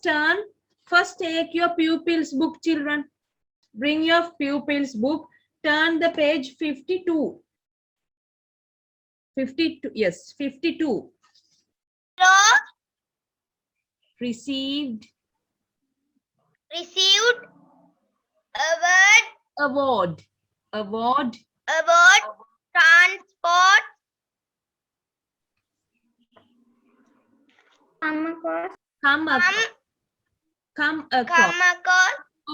turn. First take your pupils book, children. Bring your pupils book. Turn the page 52. 52, yes, 52. Received. Received Award. transport Come across.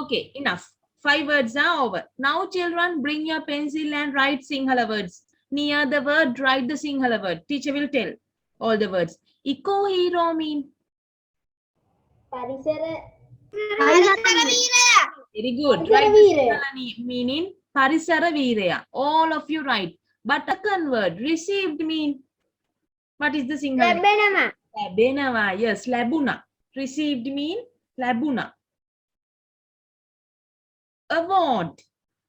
Okay, enough. 5 words are over. Now, children, bring your pencil and write Sinhala words. Near the word, write the Sinhala word. Teacher will tell all the words. Eco hero mean. Very good. Write the Sinhala meaning Parisara Veeraya. All of you write. But second word, received mean. What is the Sinhala? Labenava. Yes, labuna. Received mean labuna. Award.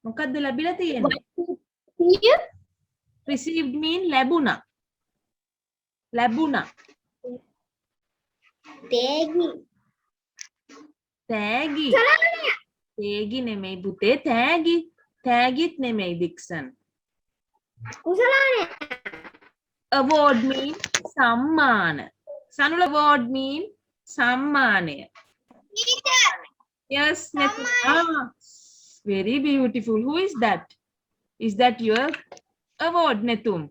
මොකද්ද ලැබිලා තියෙන්නේ? Received mean ලැබුණා. තෑගි. තෑගි නෙමෙයි පුතේ, තෑගි. තෑගිත් නෙමෙයි Dixon. Award mean සම්මාන. Sanula award mean සම්මානය. Yes, very beautiful. Who is that? Is that your award, Netum?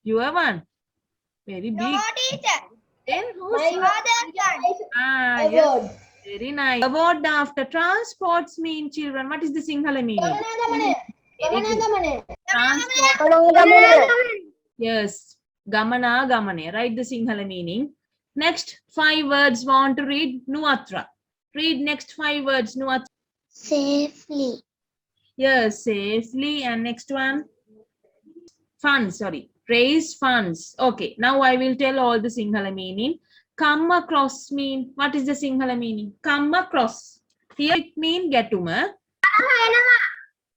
Your one? Very big. Then who's yes. Very nice. Award after transports mean, children. What is the Sinhala meaning? Transport. Yes. Gamana gamane. Write the Sinhala meaning. Next 5 words want to read Nuatra. Read next 5 words Nuatra. Safely. Yes, safely. And next one? Funds, sorry. Raise funds. Okay, now I will tell all the Sinhala meaning. Come across mean, what is the Sinhala meaning? Come across. Here it mean getuma.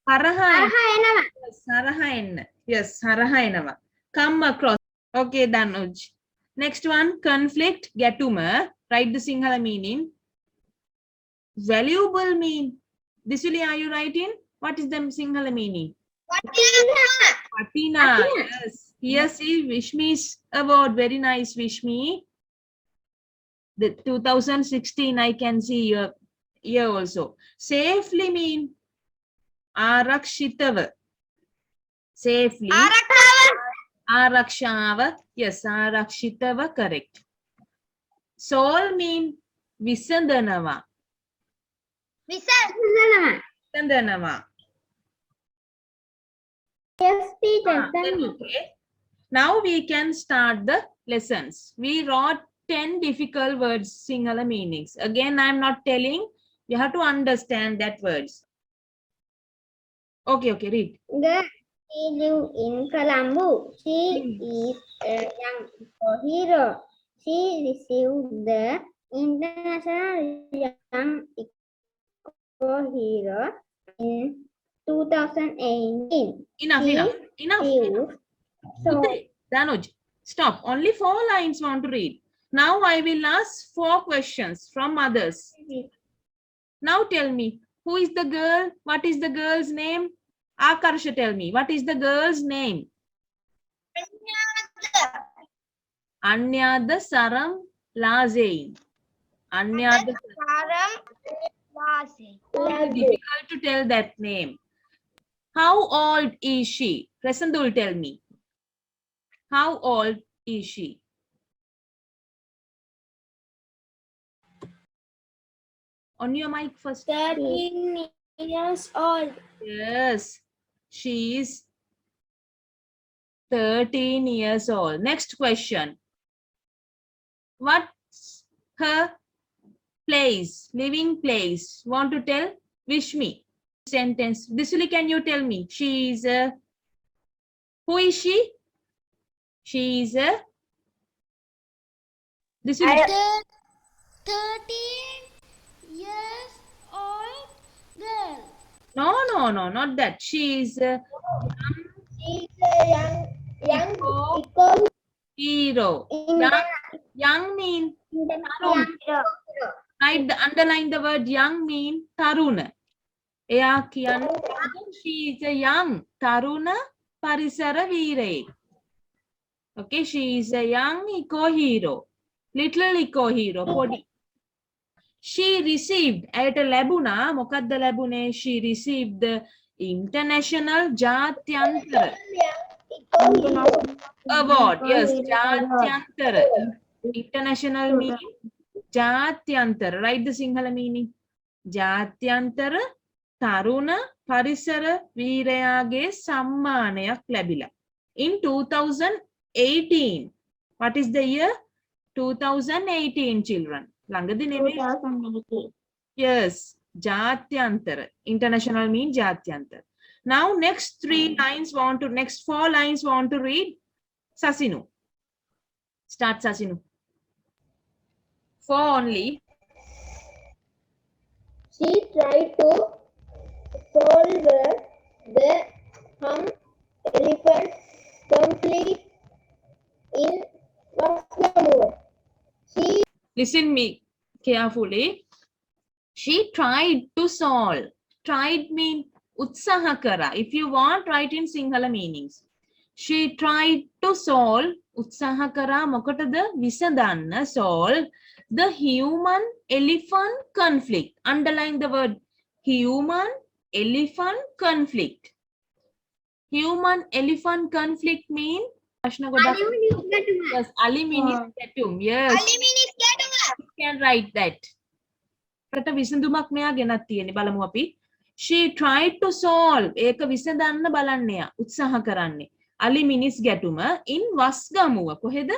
Haraha enna. Yes, haraha enava. Come across. Okay, Danuj. Next one, conflict, getuma. Write the Sinhala meaning. Valuable mean. Disuli, are you writing? What is the Sinhala meaning? Patina. Yes. Here see Vishmi's award. Very nice, Vishmi. The 2016 I can see here also. Safely mean Arakshitava. Safely. Arakshava. Yes, Arakshitava, correct. Soul mean Visandanava. Visandanava. Yes, teacher. Okay. Now we can start the lessons. We wrote 10 difficult words, Sinhala meanings. Again, I am not telling. You have to understand that words. Okay, read. She lives in Colombo. She is a young hero. She received the International Young Hero in 2018. Enough. So, Danuj, stop. Only 4 lines want to read. Now I will ask 4 questions from others. Now tell me, who is the girl? What is the girl's name? Akarsha, tell me, what is the girl's name? Anyada Saram Lazain. Anyada Saram Lazain. Difficult to tell that name. How old is she? Presandul, tell me. How old is she? On your mic first. 13 years old. Yes, she is 13 years old. Next question. What's her place, living place? Want to tell? Vishmi. Sentence. Disuli, can you tell me? She is a... Who is she? She is a... Disuli. 13 years old girl. No, not that. She is a... Hero. Young mean Tarun. Right, underline the word young mean Taruna. එයා කියන්නේ she is a young Taruna Parisara Veerayek. Okay, she is a young eco hero. Little eco hero. Podi. She received at Labuna, Mokadda Labune, she received the International Jatyantara Award. Yes, Jatyantara. International meaning Jatyantara. Write the Sinhala meaning. Jatyantara Taruna Parisara Veerayage Sammanayak Labila. In 2018. What is the year? 2018, children. Langadi name. 2018. Yes, Jatyantara. International means Jatyantara. Now next next 4 lines want to read. Sasinu. Start Sasinu. 4 only. She tried to solve the elephant conflict in Luxembourg. Listen me carefully. She tried to solve. Tried mean utsahakara. If you want, write in Sinhala meanings. She tried to solve utsahakara mokatada visadanna solve the human elephant conflict. Underline the word human elephant conflict. Human elephant conflict mean yes, aliminis ketum. Yes, you can write that. She tried to solve ඒක විසඳන්න බලන්නයා උත්සාහ කරන්නේ අලිමිනිස් ගැටුම in Wasgamuwa කොහෙද?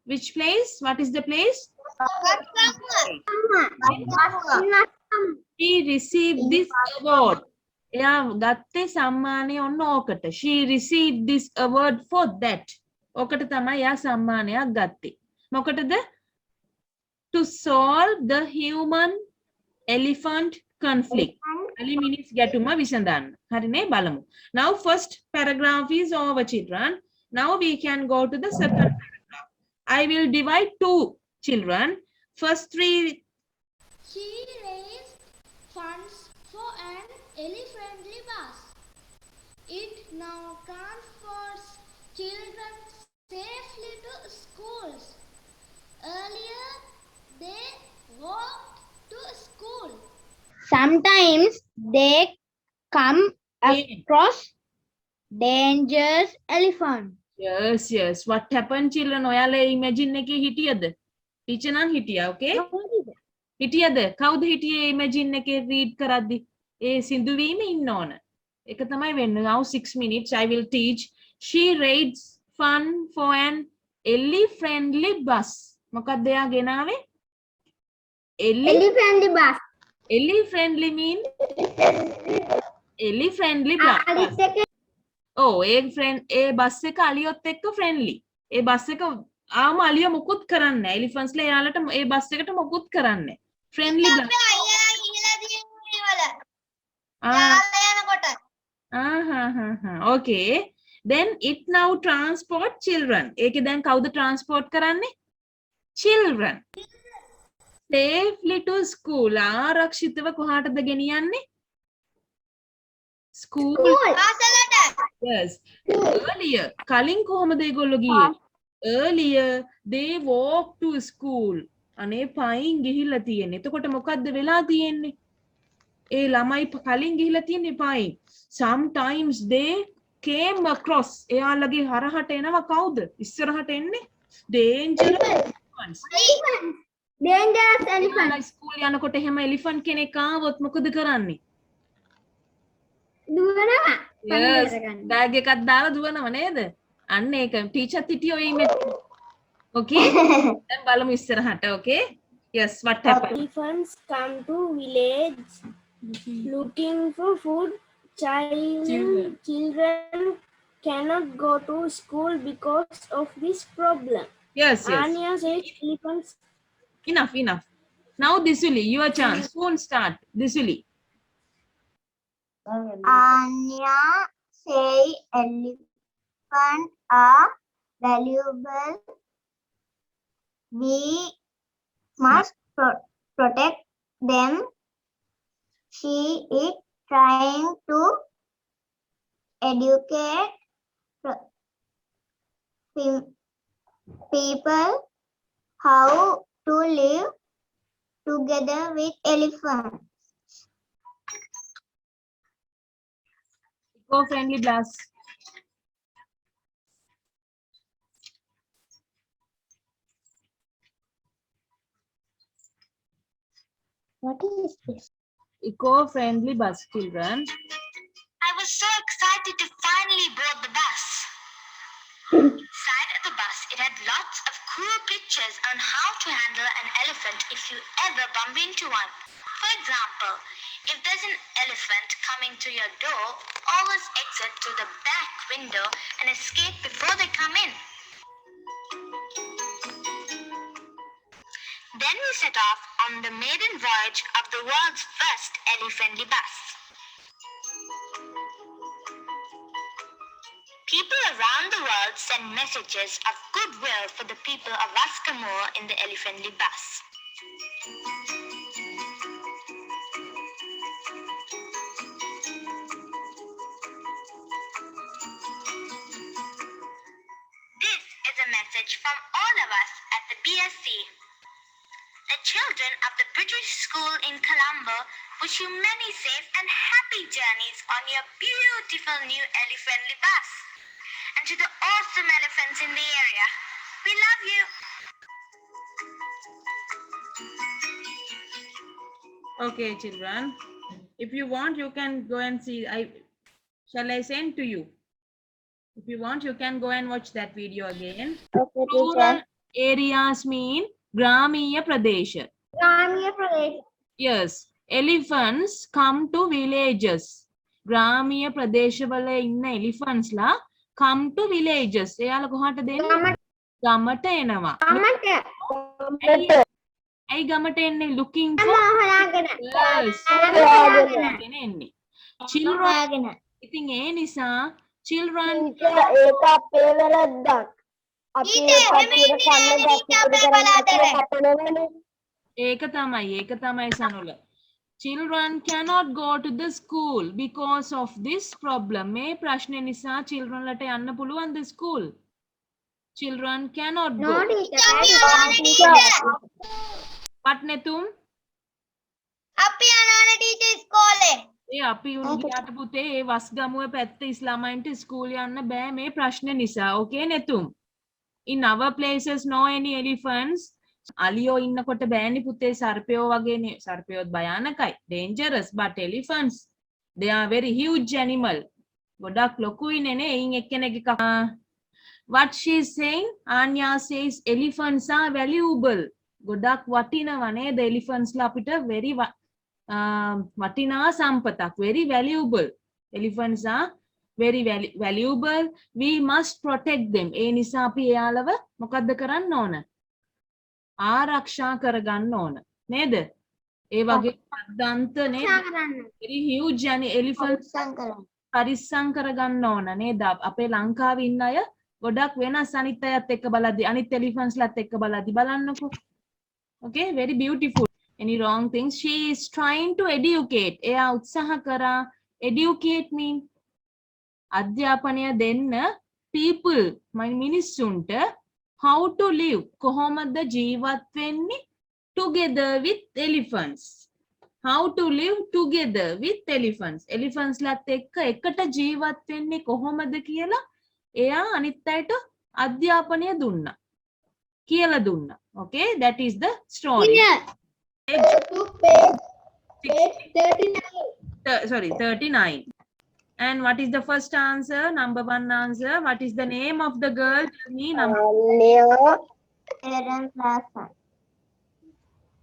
Which place? What is the place? She received this award. එයා ගත්තේ සම්මානය ඔන්න ඕකට. She received this award for that. ඕකට තමයි එයා සම්මානයක් ගත්තේ. මොකටද? To solve the human elephant conflict. Aliminis ගැටුම විසඳන්න. හරිනේ බලමු. Now first paragraph is over, children. Now we can go to the second paragraph. I will divide 2 children. First 3. She raised funds for an elephant-friendly bus. It now transports children safely to schools. Earlier, they walked to school. Sometimes they come across dangerous elephants. Yes. What happened, children? ඔයාලා imagine එකේ හිටියද? Teacher නම් හිටියා, okay? හිටියද? කවුද හිටියේ imagine එකේ read කරද්දි? ඒ සින්දුවීම ඉන්න ඕන. ඒක තමයි වෙන්නේ. Now 6 minutes I will teach. She raised fund for an elephant-friendly bus. මොකක්ද එයා ගෙනාවේ? Elephant-friendly bus. Elephant-friendly mean elephant-friendly bus. ඒ බස් එක අලියොත් එක්ක friendly. ඒ බස් එක ආම අලිය මොකුත් කරන්නේ නැහැ. එලිෆන්ට්ස්ලා එයාලට ඒ බස් එකට මොකුත් කරන්නේ නැහැ. friendly bus. Okay. Then it now transport children. ඒකේ දැන් කවුද transport කරන්නේ? Children. Safely to school. ආරක්ෂිතව කොහාටද ගෙනියන්නේ? School. Yes. Earlier. කලින් කොහමද ඒගොල්ලෝ ගියේ? Earlier they walked to school. අනේ පයින් ගිහිල්ලා තියෙන්නේ. එතකොට මොකද්ද වෙලා තියෙන්නේ? ඒ ළමයි කලින් ගිහිල්ලා තියෙන්නේ පයින්. Sometimes they came across. එයාලගේ හරහට එනවා කවුද? ඉස්සරහට එන්නේ? Dangerous elephants. Dangerous elephants. School යනකොට එහෙම එලිෆන්ට් කෙනෙක් ආවොත් මොකද කරන්නේ? දුවනවා. Yes. බෑග් එකක් දාලා දුවනව නේද? අන්න ඒක ටීචර් හිටියේ ඔය ඉමේජ්. Okay? දැන් බලමු ඉස්සරහට. Okay? Yes, what happened? Elephants come to village looking for food. Children cannot go to school because of this problem. Yes. Anya says elephants. Enough. Now Disuli, your chance. Soon start. Disuli. Anya say elephants are valuable. We must protect them. She is trying to educate people how to live together with elephants. Eco-friendly bus. What is this? Eco-friendly bus, children. I was so excited to finally board the bus. Inside the bus, it had lots of cool pictures on how to handle an elephant if you ever bump into one. For example, if there's an elephant coming to your door, always exit through the back window and escape before they come in. Then we set off on the maiden voyage of the world's first elephant bus. People around the world send messages of goodwill for the people of Askamore in the elephant bus. This is a message from all of us at the BSc. The children of the British School in Colombo wish you many safe and happy journeys on your beautiful new elephant bus. And to the awesome elephants in the area, we love you. Okay, children. If you want, you can go and see. Shall I send to you? If you want, you can go and watch that video again. Okay, Rural areas mean Gramiya Pradesh. Gramiya Pradesh. Yes, elephants come to villages. Gramiya Pradesh වල ඉන්න elephants ලා come to villages. එයාලා කොහාටද එන්නේ? ගමට එනවා. ඇයි ගමට එන්නේ? Looking for yes. ගමට එන්නේ. Children. ඉතින් ඒ නිසා children ඒක අපේ වැරද්දක්. අපි කට්ටියට කන්න දැක්කේ කරන්නේ ඒක තමයි සනුල. Children cannot go to the school because of this problem. මේ ප්‍රශ්නේ නිසා children ලට යන්න පුළුවන්ද school? Children cannot go. What නෙතුම්? අපි යනවනේ ටීචර් ඉස්කෝලේ. අපි ගියාට පුතේ ඒ වස්ගමුවේ පැත්ත ඉස්ලාමයින්ට ස්කූල් යන්න බෑ මේ ප්‍රශ්නේ නිසා. Okay නෙතුම්? In our places no any elephants. අලියෝ ඉන්නකොට බෑනි පුතේ සර්පයෝ වගේනේ. සර්පයෝත් භයානකයි. Dangerous but elephants they are very huge animal. ගොඩක් ලොකුයිනේ නේ. එයින් එක්කෙනෙක්ගේ What she is saying? Anya says elephants are valuable. ගොඩක් වටිනවා නේද elephants ලා අපිට very වටිනා සම්පතක්. Very valuable. Elephants are very valuable. We must protect them. ඒ නිසා අපි එයාලව මොකද්ද කරන්න ඕන? ආරක්ෂා කරගන්න ඕන. නේද? ඒ වගේ අද්දන්ත නේද? very huge elephants පරිස්සම් කරගන්න ඕන නේද? අපේ ලංකාවේ ඉන්න අය ගොඩක් වෙනස් අනිත් අයත් එක්ක බලද්දි අනිත් elephants ලත් එක්ක බලද්දි බලන්නකෝ. Okay, very beautiful. Any wrong things? She is trying to educate. එයා උත්සාහ කරා. Educate mean අධ්‍යාපනය දෙන්න people මිනිස්සුන්ට how to live කොහොමද ජීවත් වෙන්නේ together with elephants. How to live together with elephants. Elephants ලත් එක්ක එකට ජීවත් වෙන්නේ කොහොමද කියලා එයා අනිත් අයට අධ්‍යාපනය දුන්නා. කියලා දුන්නා. Okay, that is the story. Sorry, 39. And what is the first answer? Number one answer. What is the name of the girl? Tell me. Number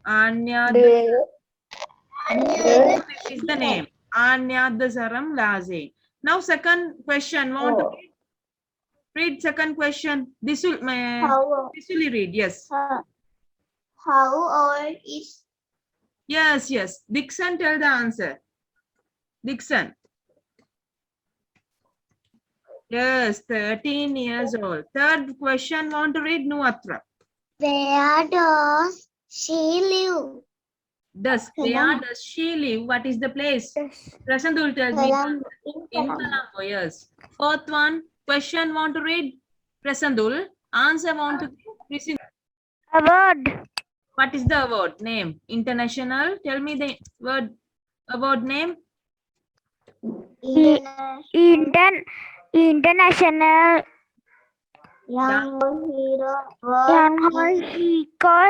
Anya. This is the name. Anya Dasaram Laze. Now second question. Want to read second question? This will read. Yes. How old is Yes. Dixon, tell the answer. Dixon. Yes, 13 years old. Third question, want to read Nuatra. Where does she live? Where does she live? What is the place? Prasandul, tell me. Colombo. In Colombo, yes. Fourth one, question want to read? Prasandul. Answer want to read? Award. What is the award name? International. Tell me the word award name. International Young Hero.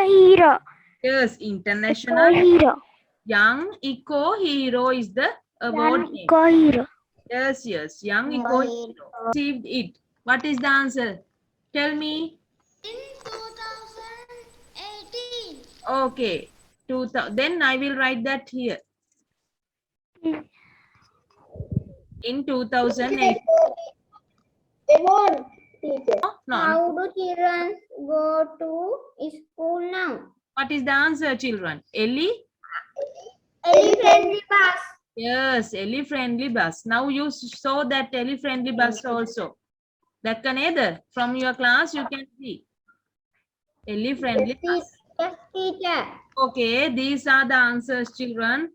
Hero. Yes, International Hero. Young Eco Hero is the award name. Hero. Yes, yes. Young Eco Hero. Received it. What is the answer? Tell me. In 2018. Okay. 2000. Then I will write that here. In 2008. No. How do children go to school now? What is the answer, children? Ellie? Ellie friendly bus. Yes, Ellie friendly bus. Now you saw that Ellie friendly bus also. That can either from your class you can see. Ellie friendly bus. Yes, teacher. Okay, these are the answers, children.